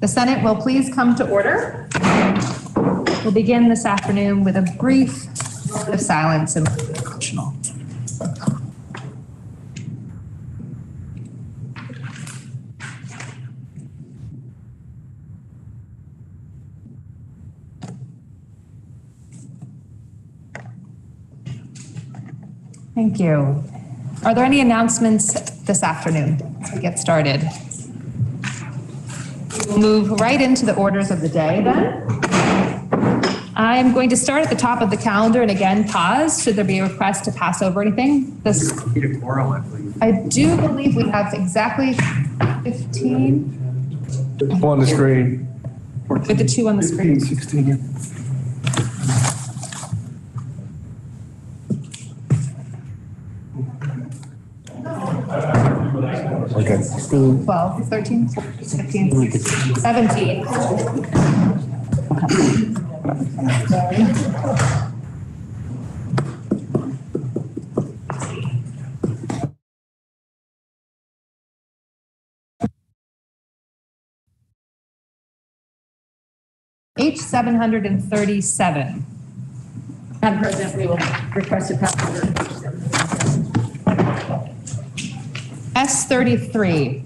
The Senate will please come to order. We'll begin this afternoon with a brief moment of silence and devotional. Thank you. Are there any announcements this afternoon to get started? We'll move right into the orders of the day then. I'm going to start at the top of the calendar and again pause should there be a request to pass over anything. I do believe we have exactly 15. On the screen. With the two on the screen. 16. Okay. 12, 13, 15, 17. H 737. Madam President, we will request a pass order. S 33.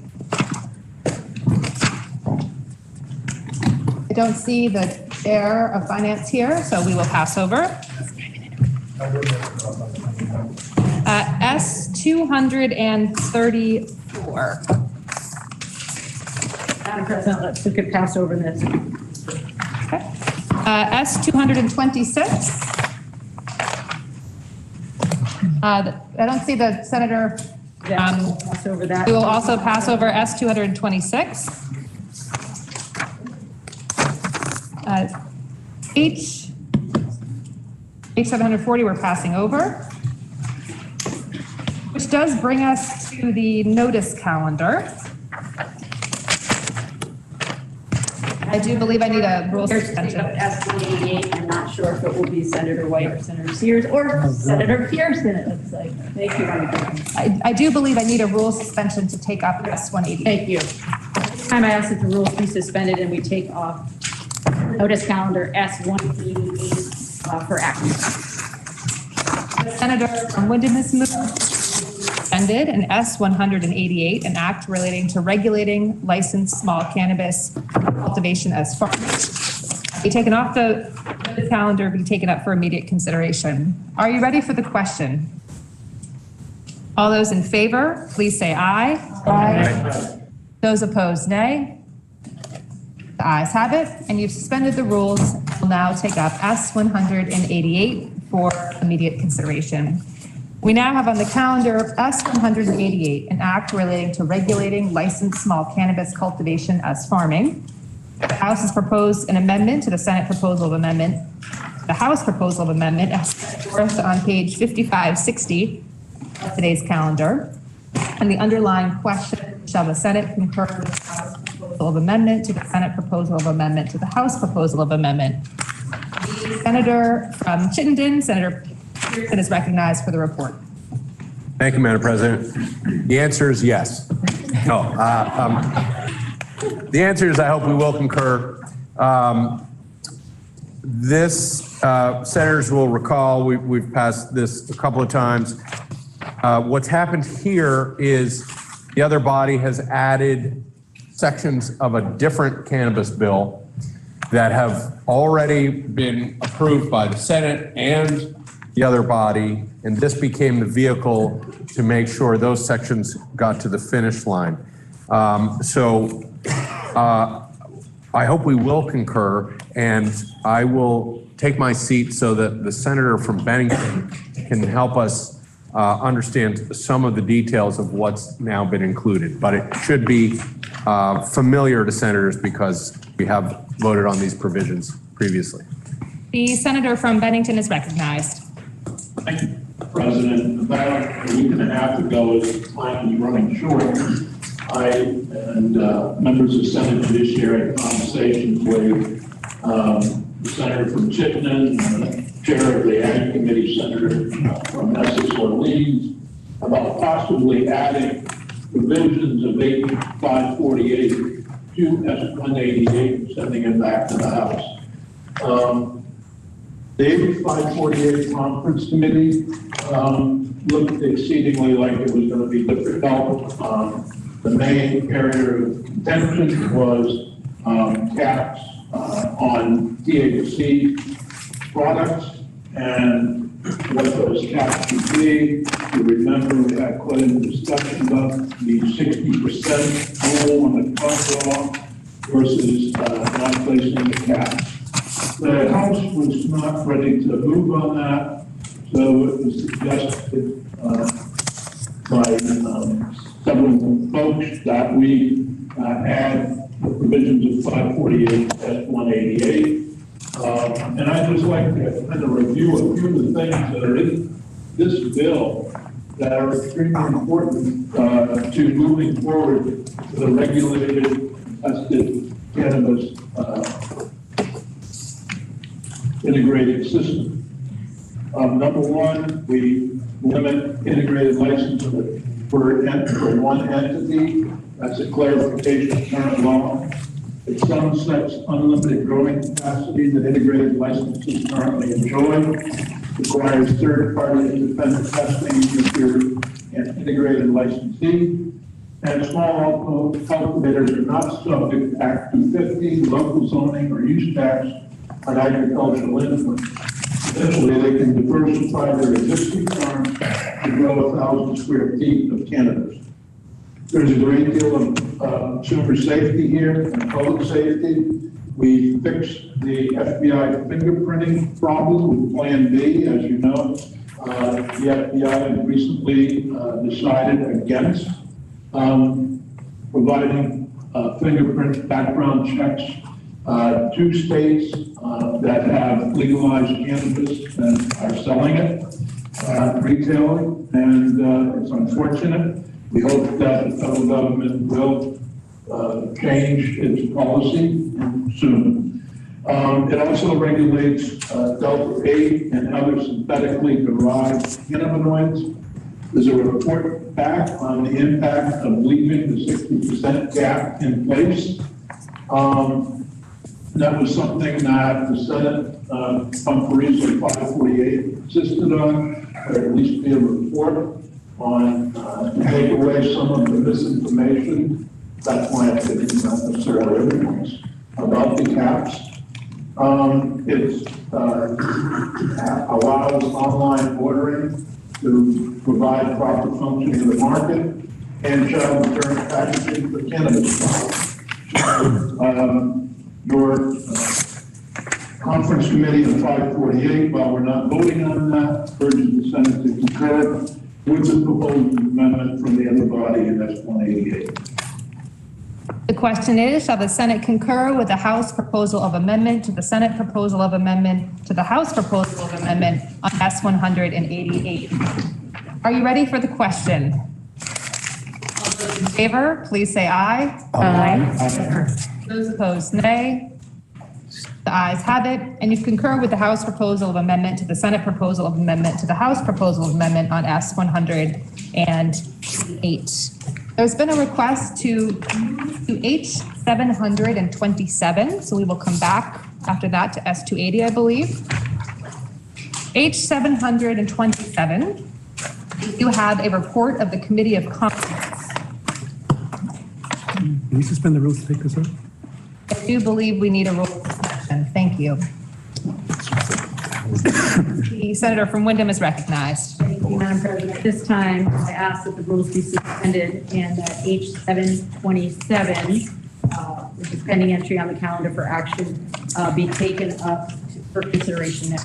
I don't see the chair of finance here, so we will pass over. S 234. Madam President, we could pass over this. Okay. S 226. I don't see the senator. Pass over that. We will also pass over S 226. H 740 we're passing over, which does bring us to the notice calendar. I do believe I need a rule suspension. S-188, I'm not sure if it will be Senator White or Senator Sears or Senator Pearson, it looks like. Thank you, Madam President. I do believe I need a rule suspension to take up S-188. Thank you. This time I ask that the rules be suspended and we take off notice calendar S-188 for action. Senator from Wyndham has moved suspended and S-188, an act relating to regulating licensed small cannabis cultivation as farming. Be taken off the calendar, be taken up for immediate consideration. Are you ready for the question? All those in favor, please say aye. Aye. Those opposed, nay. The ayes have it, and you've suspended the rules. We'll now take up S-188 for immediate consideration. We now have on the calendar S-188, an act relating to regulating licensed small cannabis cultivation as farming. The House has proposed an amendment to the Senate proposal of amendment. The House proposal of amendment as set forth on page 5560 of today's calendar. And the underlying question, shall the Senate concur with the House proposal of amendment to the Senate proposal of amendment to the House proposal of amendment? The Senator from Chittenden, Senator Pearson, is recognized for the report. Thank you, Madam President. The answer is yes. No. The answer is I hope we will concur. Senators will recall, we've passed this a couple of times. What's happened here is the other body has added sections of a different cannabis bill that have already been approved by the Senate and the other body, and this became the vehicle to make sure those sections got to the finish line. I hope we will concur, and I will take my seat so that the senator from Bennington can help us understand some of the details of what's now been included. But it should be familiar to senators because we have voted on these provisions previously. The senator from Bennington is recognized. Thank you, President. About a week and a half ago, as time was running short, I and members of Senate Judiciary had conversations with the senator from Chittenden, chair of the Ag Committee, Senator from Essex Orleans, about possibly adding provisions of 8548 to S-188, sending it back to the House. The AB 548 Conference Committee looked exceedingly like it was going to be difficult. The main area of contention was caps on THC products and what those caps would be. You remember we had quite a discussion about the 60% rule on the front law versus not placing the caps. The House was not ready to move on that, so it was suggested by several folks that we add the provisions of 548 S-188. And I'd just like to kind of review a few of the things that are in this bill that are extremely important to moving forward to the regulated, tested cannabis integrated system. Number one, we limit integrated license for one entity. That's a clarification of current law. It sunsets unlimited growing capacity that integrated licenses currently enjoy. Requires third-party independent testing if you're an integrated licensee. And small cultivators are not subject to Act 250, local zoning, or use tax on agricultural input. Additionally, they can diversify their existing farms to grow 1,000 square feet of cannabis. There's a great deal of consumer safety here and public safety. We fixed the FBI fingerprinting problem with Plan B, as you know. The FBI recently decided against providing fingerprint background checks to states that have legalized cannabis and are selling it retailing, and it's unfortunate. We hope that the federal government will change its policy soon. It also regulates Delta-8 and other synthetically derived cannabinoids. There's a report back on the impact of leaving the 60% cap in place. That was something that the Senate, Humphreys 548 insisted on, or at least be a report on take away some of the misinformation that planted, not necessarily everyone's, about the caps. It allows online ordering to provide proper functioning of the market and child return packaging for cannabis products. Your conference committee of 548, while we're not voting on that, urges the Senate to concur with the proposed amendment from the other body in S-188. The question is, shall the Senate concur with the House proposal of amendment to the Senate proposal of amendment to the House proposal of amendment on S-188? Are you ready for the question? All those in favor, please say aye. Aye. Those opposed, nay. The ayes have it, and you concur with the House proposal of amendment to the Senate proposal of amendment to the House proposal of amendment on S-108. There's been a request to H-727, so we will come back after that to S-280, I believe. H-727, you have a report of the Committee of Competence. Can we suspend the rules to take this up? I do believe we need a rule suspension. Thank you. The senator from Windham is recognized. Thank you, Madam President. At this time, I ask that the rules be suspended and that H-727, which is pending entry on the calendar for action, be taken up for consideration now.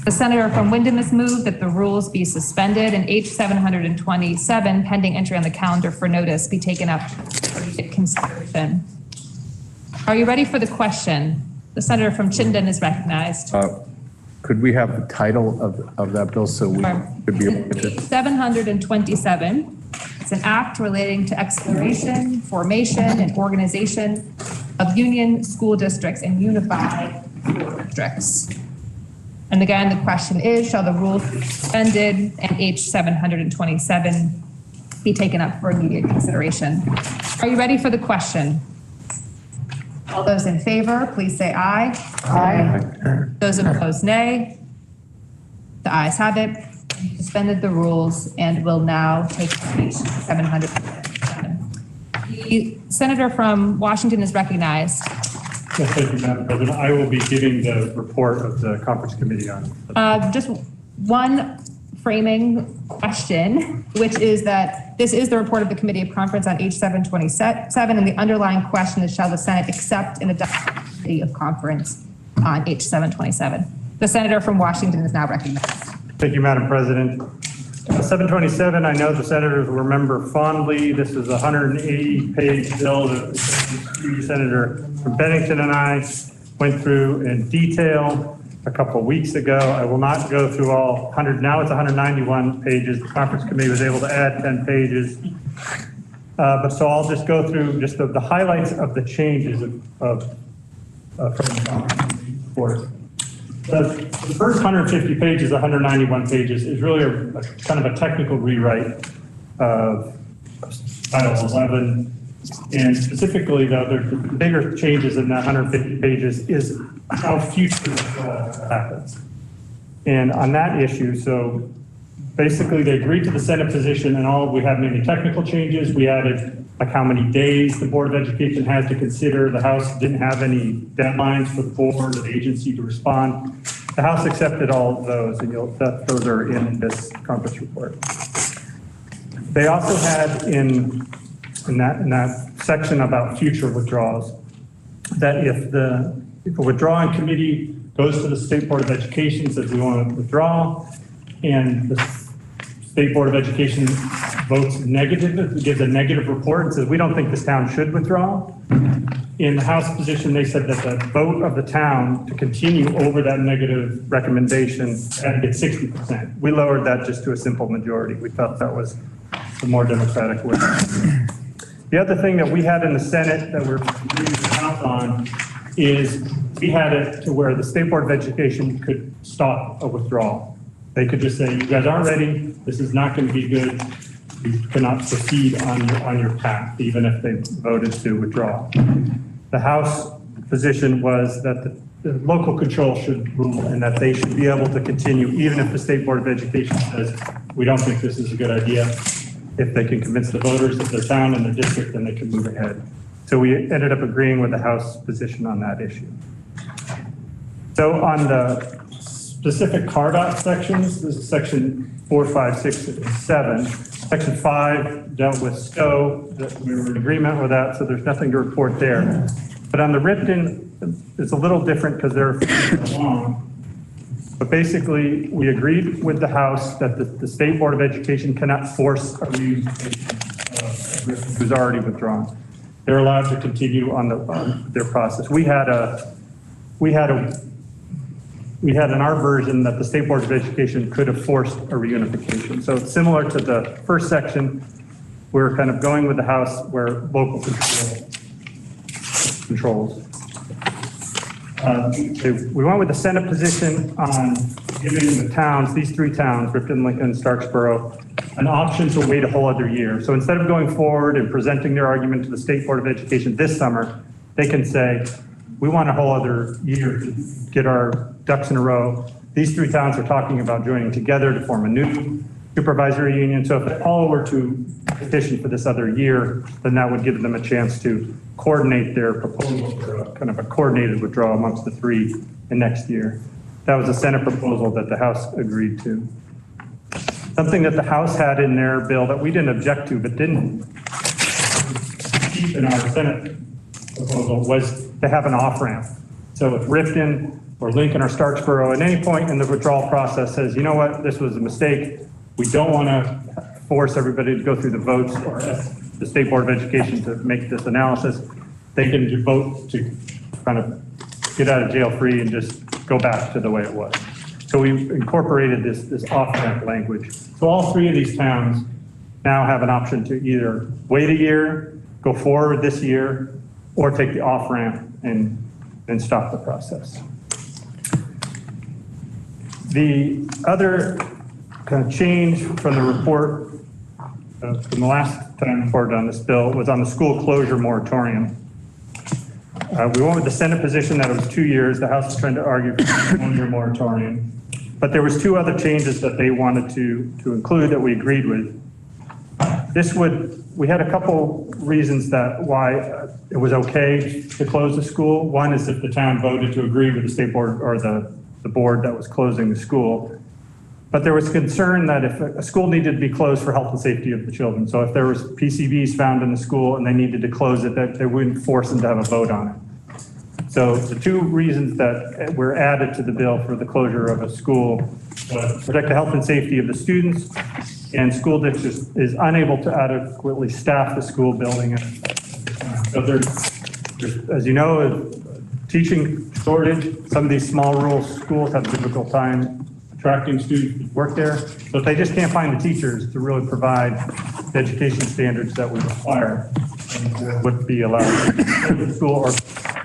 The senator from Windham has moved that the rules be suspended and H-727, pending entry on the calendar for notice, be taken up for consideration. Are you ready for the question? The senator from Chittenden is recognized. Could we have the title of that bill so we could be able to? 727. It's an act relating to exploration, formation, and organization of union school districts and unified school districts. And again, the question is, shall the rules be suspended and H-727 be taken up for immediate consideration? Are you ready for the question? All those in favor, please say aye. Aye. Those opposed, nay. The ayes have it. We suspended the rules and will now take page 707. The senator from Washington is recognized. Yes, thank you, Madam President. I will be giving the report of the conference committee on. Just one framing question, which is that this is the report of the Committee of Conference on H727, and the underlying question is, shall the Senate accept and adopt the Committee of Conference on H727? The senator from Washington is now recognized. Thank you, Madam President. 727, I know the senators will remember fondly. This is a 180-page bill that Senator from Bennington and I went through in detail a couple of weeks ago. I will not go through all 100. Now it's 191 pages. The conference committee was able to add 10 pages. So I'll just go through just the highlights of the changes from the conference report. The first 150 pages, 191 pages, is really a kind of a technical rewrite of Title 11. And specifically, though, the bigger changes in that 150 pages is how future happens. And on that issue, so basically they agreed to the Senate position and all, we haven't any technical changes. We added like how many days the Board of Education had to consider. The House didn't have any deadlines for the board or the agency to respond. The House accepted all of those, and those are in this conference report. They also had in that section about future withdrawals, that if a withdrawing committee goes to the State Board of Education, says we want to withdraw, and the State Board of Education votes negative, gives a negative report and says, we don't think this town should withdraw. In the House position, they said that the vote of the town to continue over that negative recommendation had to get 60%. We lowered that just to a simple majority. We thought that was the more democratic way. The other thing that we had in the Senate that we're agreeing to count on is we had it to where the State Board of Education could stop a withdrawal. They could just say, you guys aren't ready, this is not going to be good, you cannot proceed on your path, even if they voted to withdraw. The House position was that the local control should rule and that they should be able to continue, even if the State Board of Education says, we don't think this is a good idea. If they can convince the voters of their town and their district, then they can move ahead. So we ended up agreeing with the House position on that issue. So on the specific carve-out sections, this is section 4, 5, 6, and 7. Section 5 dealt with SCO, that we were in agreement with that, so there's nothing to report there. But on the Ripton, it's a little different because they're long. But basically, we agreed with the House that the State Board of Education cannot force a reunification who's already withdrawn. They're allowed to continue on their process. We had in our version that the State Board of Education could have forced a reunification. So it's similar to the first section, we're kind of going with the House where local controls. We went with the Senate position on giving the towns, these 3 towns, Ripton, Lincoln, Starksboro, an option to wait a whole other year. So instead of going forward and presenting their argument to the State Board of Education this summer, they can say, we want a whole other year to get our ducks in a row. These 3 towns are talking about joining together to form a new supervisory union. So if they all were to petition for this other year, then that would give them a chance to coordinate their proposal for kind of a coordinated withdrawal amongst the 3 in next year. That was a Senate proposal that the House agreed to. Something that the House had in their bill that we didn't object to, but didn't keep in our Senate proposal, was to have an off-ramp. So if Ripton or Lincoln or Starksboro at any point in the withdrawal process says, you know what, this was a mistake, we don't want to force everybody to go through the votes or the State Board of Education to make this analysis, they can vote to kind of get out of jail free and just go back to the way it was. So we incorporated this off-ramp language. So all 3 of these towns now have an option to either wait a year, go forward this year, or take the off-ramp and stop the process. The other kind of change from the report from the last time I reported on this bill was on the school closure moratorium. We went with the Senate position that it was 2 years. The House is trying to argue for a 1-year moratorium. But there was 2 other changes that they wanted to include that we agreed with. We had a couple reasons that why it was okay to close the school. One is if the town voted to agree with the state board or the board that was closing the school. But there was concern that if a school needed to be closed for health and safety of the children. So if there was PCBs found in the school and they needed to close it, that they wouldn't force them to have a vote on it. So the 2 reasons that were added to the bill for the closure of a school was protect the health and safety of the students, and school districts is unable to adequately staff the school building. So there's, as you know, a teaching shortage. Some of these small rural schools have a difficult time attracting students to work there. So if they just can't find the teachers to really provide the education standards that we require, would be allowed in school, or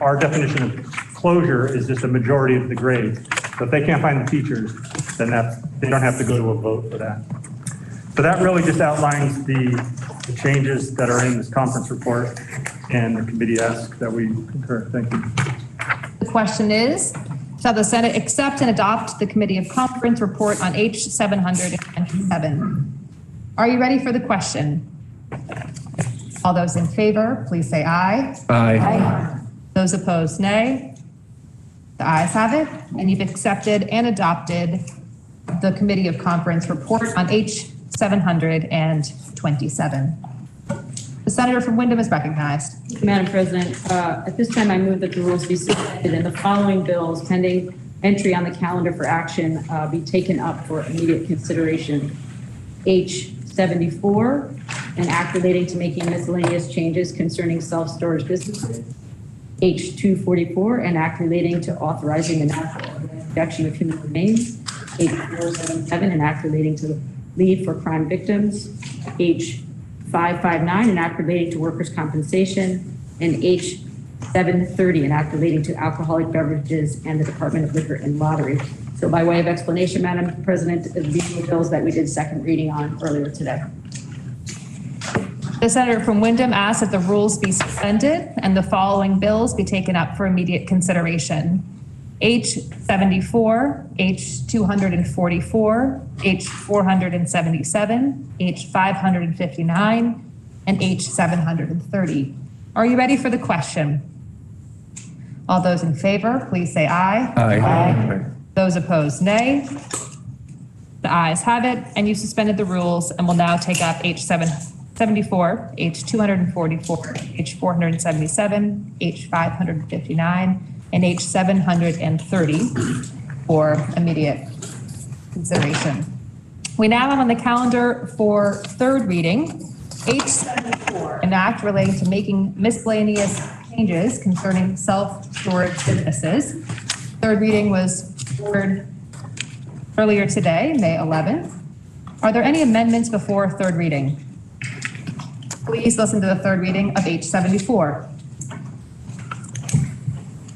our definition of closure is just a majority of the grades. So if they can't find the teachers, then they don't have to go to a vote for that. So that really just outlines the changes that are in this conference report, and the committee asks that we concur. Thank you. The question is, shall the Senate accept and adopt the Committee of Conference report on H 727? Are you ready for the question? All those in favor, please say aye. Aye. Those opposed, nay. The ayes have it, and you've accepted and adopted the Committee of Conference report on H 727. The senator from Windham is recognized. Madam President, at this time, I move that the rules be suspended and the following bills pending entry on the calendar for action be taken up for immediate consideration. H 74, an act relating to making miscellaneous changes concerning self-storage businesses. H 244, an act relating to authorizing the natural reduction of human remains. H 477, an act relating to leave for crime victims. H 559, an act relating to workers' compensation, and H 730, an act relating to alcoholic beverages and the Department of Liquor and Lottery. So by way of explanation, Madam President, these are bills that we did second reading on earlier today. The senator from Windham asks that the rules be suspended and the following bills be taken up for immediate consideration. H 74, H 244, H 477, H 559, and H 730. Are you ready for the question? All those in favor, please say aye. Aye. Those opposed, nay. The ayes have it, and you suspended the rules and will now take up H 774, H 244, H 477, H 559, and H 730 for immediate consideration. We now have on the calendar for third reading, H 74, an act relating to making miscellaneous changes concerning self-storage businesses. Third reading was heard earlier today, May 11th. Are there any amendments before third reading? Please listen to the third reading of H 74.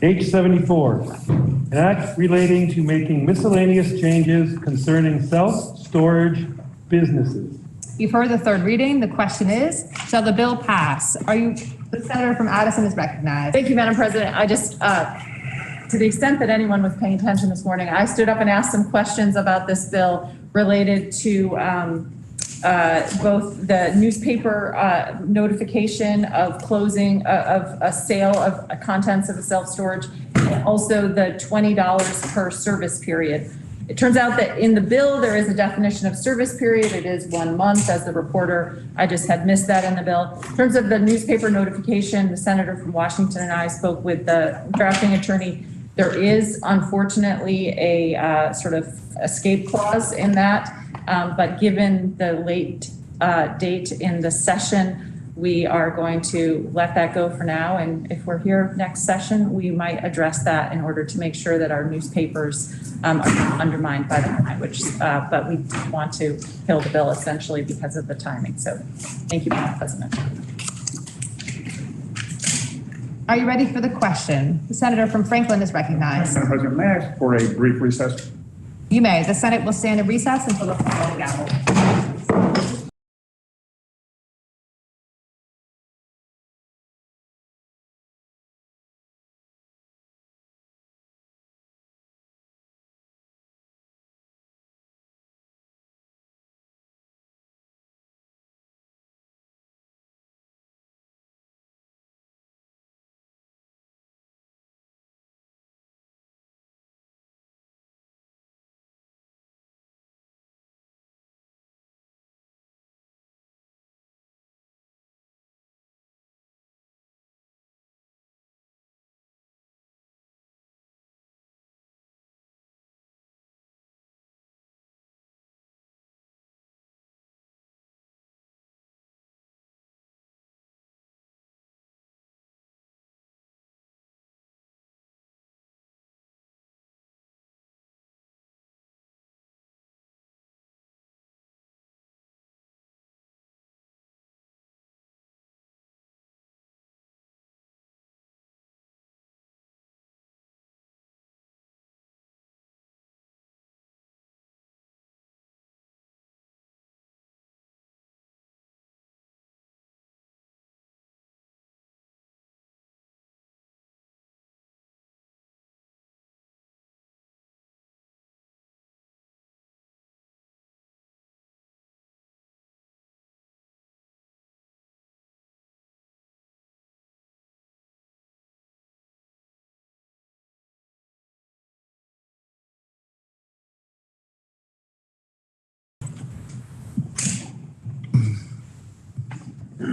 H 74, an act relating to making miscellaneous changes concerning self-storage businesses. You've heard the third reading. The question is, shall the bill pass? The senator from Addison is recognized. Thank you, Madam President. I just, to the extent that anyone was paying attention this morning, I stood up and asked some questions about this bill related to both the newspaper notification of closing of a sale of contents of a self-storage, and also the $20 per service period. It turns out that in the bill, there is a definition of service period. It is 1 month. As the reporter, I just had missed that in the bill. In terms of the newspaper notification, the senator from Washington and I spoke with the drafting attorney. There is unfortunately a sort of escape clause in that. But given the late date in the session, we are going to let that go for now. And if we're here next session, we might address that in order to make sure that our newspapers are not undermined by that language. But we want to kill the bill essentially because of the timing. So thank you, Madam President. Are you ready for the question? The senator from Franklin is recognized. Madam President, may I ask for a brief recess? You may. The Senate will stand in recess until the final gavel.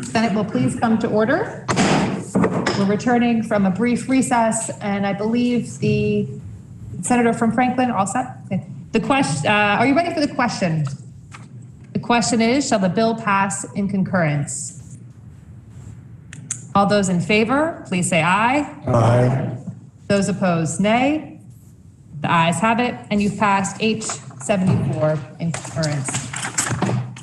Senate will please come to order. We're returning from a brief recess, and I believe the Senator from Franklin, all set? Okay. The question, are you ready for the question? The question is, shall the bill pass in concurrence? All those in favor, please say aye. Aye. Those opposed, nay. The ayes have it, and you've passed H74 in concurrence.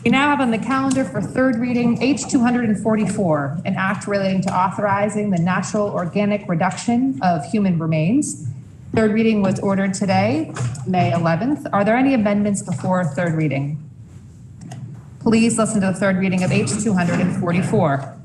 We now have on the calendar for third reading H244, an act relating to authorizing the natural organic reduction of human remains. Third reading was ordered today, May 11th. Are there any amendments before third reading? Please listen to the third reading of H244.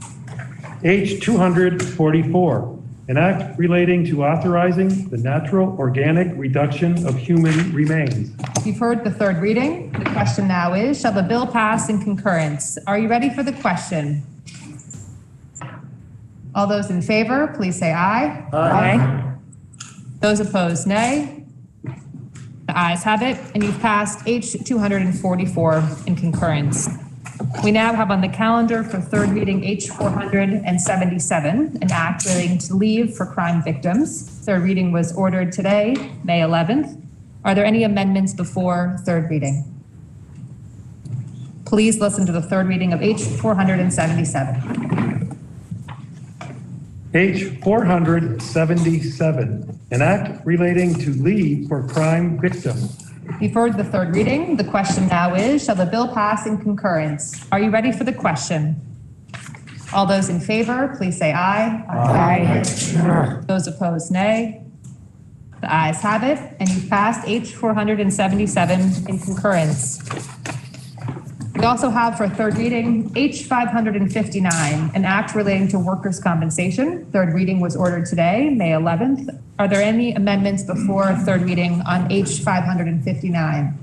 H244, an act relating to authorizing the natural organic reduction of human remains. You've heard the third reading. The question now is, shall the bill pass in concurrence? Are you ready for the question? All those in favor, please say aye. Aye. Those opposed, nay. The ayes have it, and you've passed H244 in concurrence. We now have on the calendar for third reading H477, an act relating to leave for crime victims. Third reading was ordered today, May 11th. Are there any amendments before third reading? Please listen to the third reading of H477. H477, an act relating to leave for crime victims. You've heard the third reading. The question now is, shall the bill pass in concurrence? Are you ready for the question? All those in favor, please say aye. Aye. Those opposed, nay. The ayes have it, and you've passed H477 in concurrence. We also have for third reading H559, an act relating to workers' compensation. Third reading was ordered today, May 11th. Are there any amendments before third reading on H559?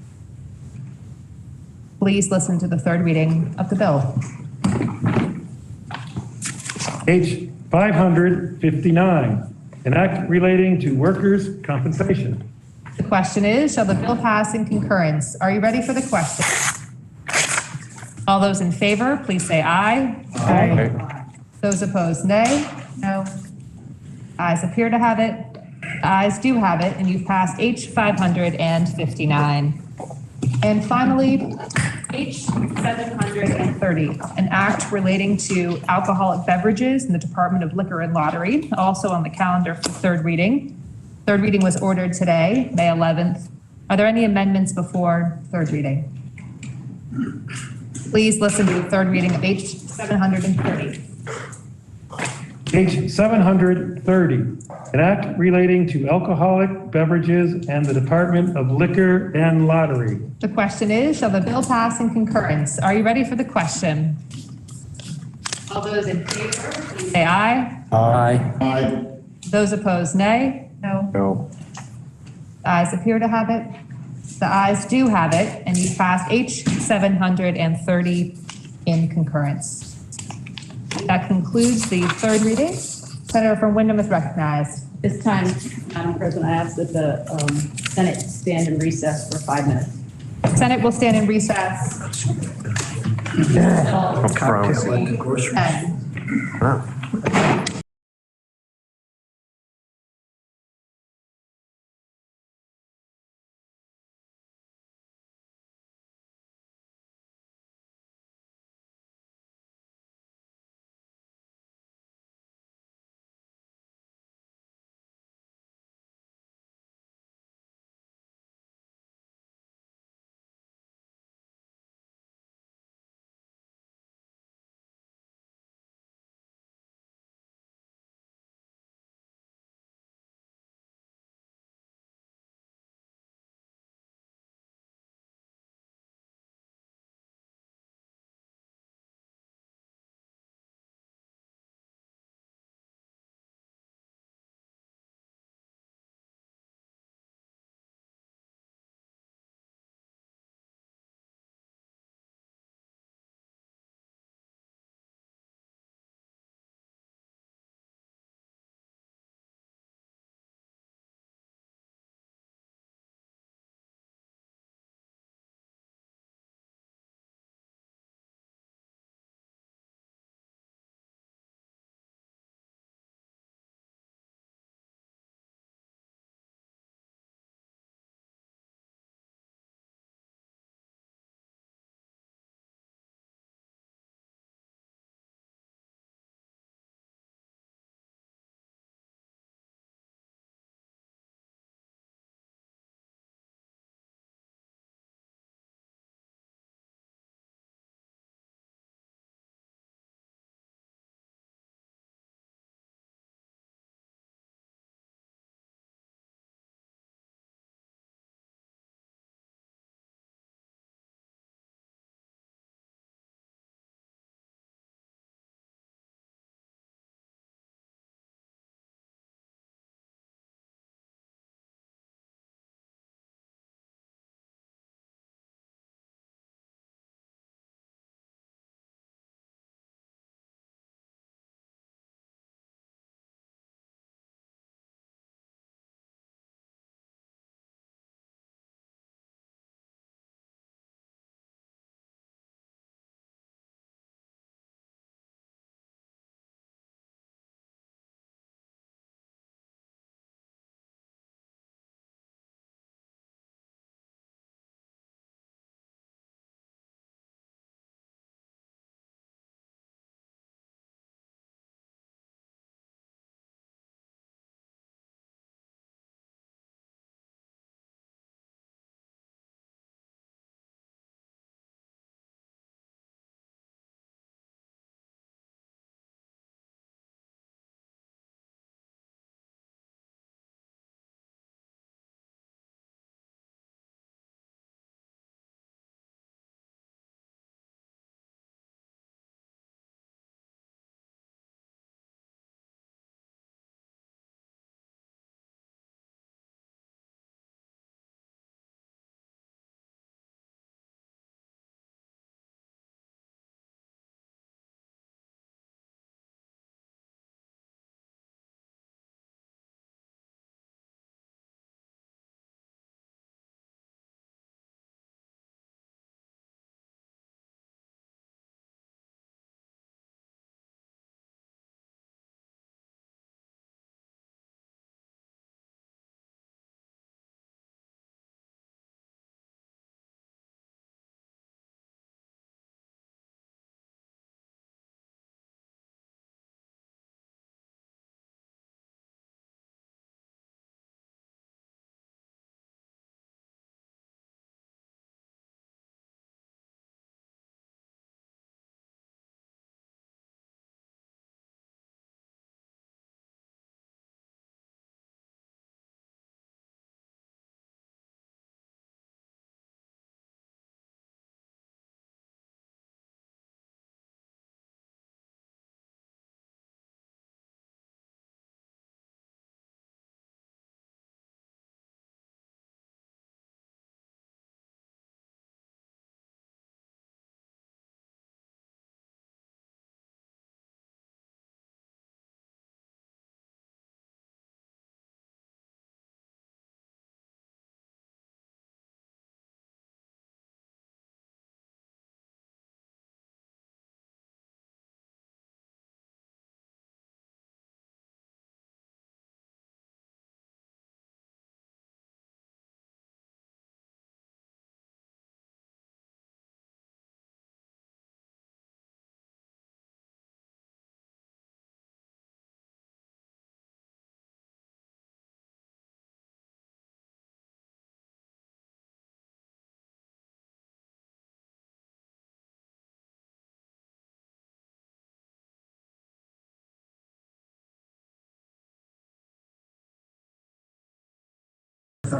Please listen to the third reading of the bill. H559, an act relating to workers' compensation. The question is, shall the bill pass in concurrence? Are you ready for the question? All those in favor, please say aye. Aye. Those opposed, nay. No. Ayes appear to have it. The ayes do have it, and you've passed H559. And finally, H730, an act relating to alcoholic beverages in the Department of Liquor and Lottery, also on the calendar for third reading. Third reading was ordered today, May 11th. Are there any amendments before third reading? Please listen to the third reading of H730. H730, an act relating to alcoholic beverages and the Department of Liquor and Lottery. The question is, shall the bill pass in concurrence? Are you ready for the question? All those in favor, please say aye. Aye. Aye. Those opposed, nay. No. No. The ayes appear to have it. The ayes do have it, and you've passed H730 in concurrence. That concludes the third reading. Senator from Wyndham is recognized. This time, Madam President, I ask that the Senate stand in recess for 5 minutes. Senate will stand in recess. And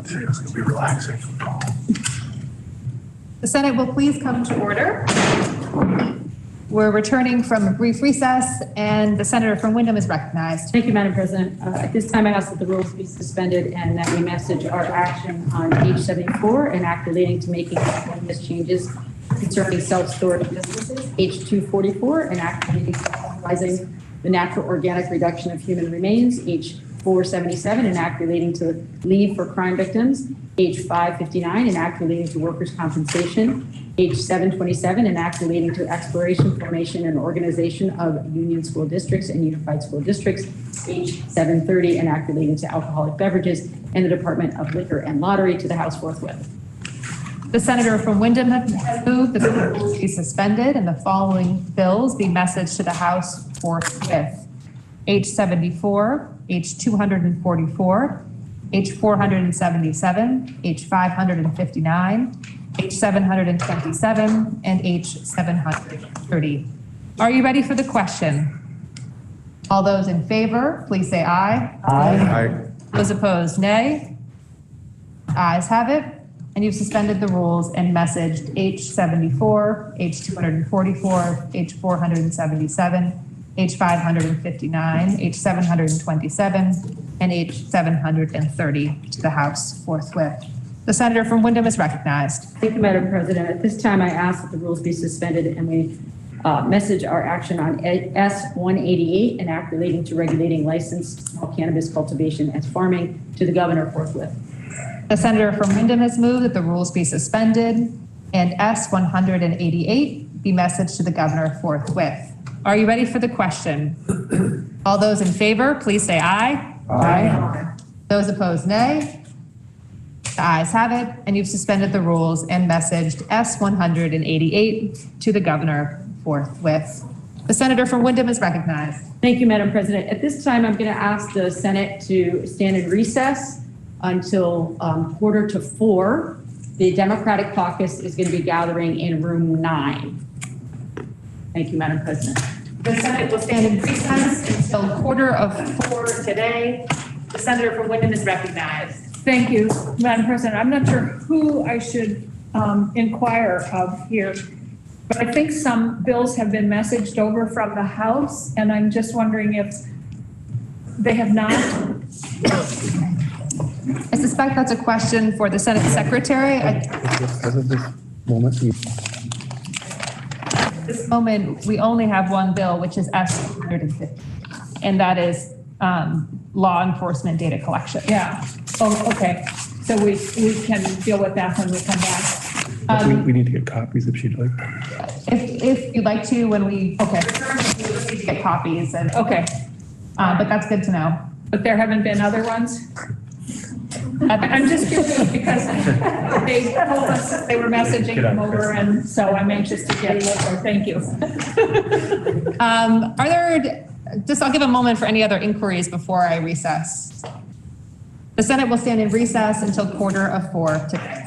It's gonna be relaxing. The Senate will please come to order. We're returning from a brief recess, and the senator from Wyndham is recognized. Thank you, Madam President. At this time, I ask that the rules be suspended and that we message our action on page 74, an act relating to making miscellaneous changes concerning self-storage businesses. Page 244, an act relating to authorizing the natural organic reduction of human remains. Page 477, an act relating to leave for crime victims. Page 559, an act relating to workers' compensation. Page 727, an act relating to exploration, formation, and organization of union school districts and unified school districts. Page 730, an act relating to alcoholic beverages and the Department of Liquor and Lottery to the House forthwith. The senator from Wyndham has moved that the rules be suspended and the following bills be messaged to the House forthwith. H 74, H 244, H 477, H 559, H 727, and H 730. Are you ready for the question? All those in favor, please say aye. Aye. Those opposed, nay. Ayes have it. And you've suspended the rules and messaged H 74, H 244, H 477, H 559, H 727, and H 730 to the House forthwith. The senator from Wyndham is recognized. Thank you, Madam President. At this time, I ask that the rules be suspended and we message our action on S 188, an act relating to regulating licensed small cannabis cultivation as farming to the governor forthwith. The senator from Wyndham has moved that the rules be suspended and S 188 be messaged to the governor forthwith. Are you ready for the question? All those in favor, please say aye. Aye. Those opposed, nay. The ayes have it, and you've suspended the rules and messaged S 188 to the governor forthwith. The senator from Wyndham is recognized. Thank you, Madam President. At this time, I'm going to ask the Senate to stand in recess until 3:45. The Democratic caucus is going to be gathering in room 9. Thank you, Madam President. The Senate will stand in recess until 3:45 today. The senator from Wyndham is recognized. Thank you, Madam President. I'm not sure who I should inquire of here, but I think some bills have been messaged over from the House, and I'm just wondering if they have not. I suspect that's a question for the Senate Secretary. As of this moment, At this moment, we only have one bill, which is S 150, and that is law enforcement data collection. Yeah. Oh, okay. So we can deal with that when we come back. we need to get copies if she'd like. If you'd like to, when we Okay. need to get copies, and Okay. but that's good to know. But there haven't been other ones? I'm just curious because they told us that they were messaging them over, and so I'm anxious to get over. Thank you. Are there, I'll give a moment for any other inquiries before I recess. The Senate will stand in recess until 3:45 today.